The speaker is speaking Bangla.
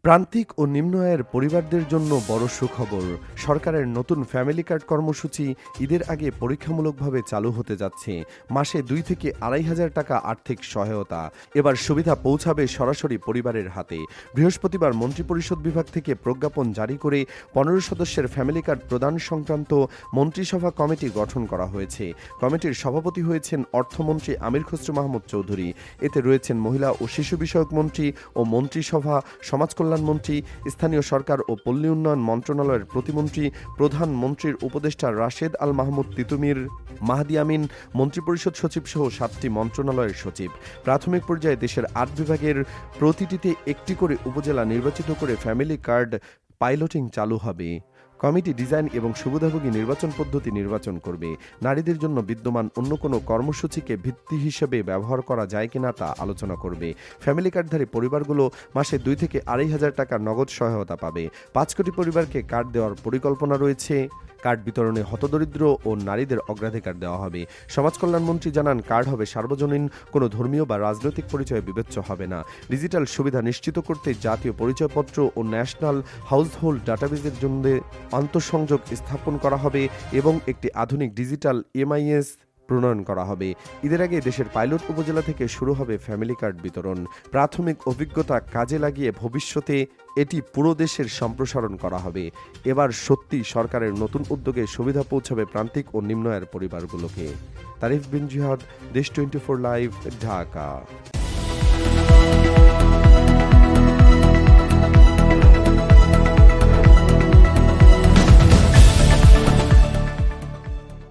প্রান্তিক ও নিম্ন আয়ের পরিবারদের জন্য বড় সুখবর। সরকারের নতুন ফ্যামিলি কার্ড কর্মসূচি ঈদের আগে পরীক্ষামূলকভাবে চালু হতে যাচ্ছে। মাসে ২ থেকে ২,৫০০ টাকা আর্থিক সহায়তা। এবার সুবিধা পৌঁছাবে সরাসরি পরিবারের হাতে। বৃহস্পতিবার মন্ত্রিপরিষদ বিভাগ থেকে প্রজ্ঞাপন জারি করে ১৫ সদস্যের ফ্যামিলি কার্ড প্রদান সংক্রান্ত মন্ত্রিসভা কমিটি গঠন করা হয়েছে। কমিটির সভাপতি হয়েছেন অর্থমন্ত্রী আমির খসরু মাহমুদ চৌধুরী। এতে রয়েছেন মহিলা ও শিশু বিষয়ক মন্ত্রী ও মন্ত্রিসভা, সমাজ কল্যাণমন্ত্রী, স্থানীয় সরকার ও পল্লী উন্নয়ন মন্ত্রণালয়ের প্রতিমন্ত্রী, প্রধানমন্ত্রীর উপদেষ্টা রাশেদ আল মাহমুদ তিতুমির, মাহদি আমিন, মন্ত্রিপরিষদ সচিব সহ ৭টি মন্ত্রণালয়ের সচিব। প্রাথমিক পর্যায়ে দেশের ৮ বিভাগের প্রতিটিতে একটি করে উপজেলা নির্বাচিত করে ফ্যামিলি কার্ড পাইলটিং চালু হবে। কমিটি ডিজাইন এবং সুবিধাভোগী নির্বাচন পদ্ধতি নির্বাচন করবে। নারীদের জন্য বিদ্যমান অন্য কোনো কর্মসূচিকে ভিত্তি হিসেবে ব্যবহার করা যায় কিনা তা আলোচনা করবে। ফ্যামিলি কার্ডধারী পরিবারগুলো মাসে ২ থেকে ২,৫০০ টাকা নগদ সহায়তা পাবে। ৫ কোটি পরিবারকে কার্ড দেওয়ার পরিকল্পনা রয়েছে। কার্ড বিতরণে হতদরিদ্র ও নারীদের অগ্রাধিকার দেওয়া হবে। সমাজ কল্যাণমন্ত্রী জানান, কার্ড হবে সার্বজনীন, কোনো ধর্মীয় বা রাজনৈতিক পরিচয় বিবেচ্য হবে না। ডিজিটাল সুবিধা নিশ্চিত করতে জাতীয় পরিচয়পত্র ও ন্যাশনাল হাউসহোল্ড ডাটাবেজের জন্য আন্তঃসংযোগ স্থাপন করা হবে এবং একটি আধুনিক ডিজিটাল এমআইএস প্রণয়ন করা হবে। ঈদের আগে দেশের পাইলট উপজেলা থেকে শুরু হবে ফ্যামিলি কার্ড বিতরণ। প্রাথমিক অভিজ্ঞতা কাজে লাগিয়ে ভবিষ্যতে এটি পুরো দেশের সম্প্রসারণ করা হবে। এবার সত্যি সরকারের নতুন উদ্যোগে সুবিধা পৌঁছাবে প্রান্তিক ও নিম্ন আয়ের পরিবারগুলোকে। তারিফ বিন জিহাদ, দেশ 24 লাইভ, ঢাকা।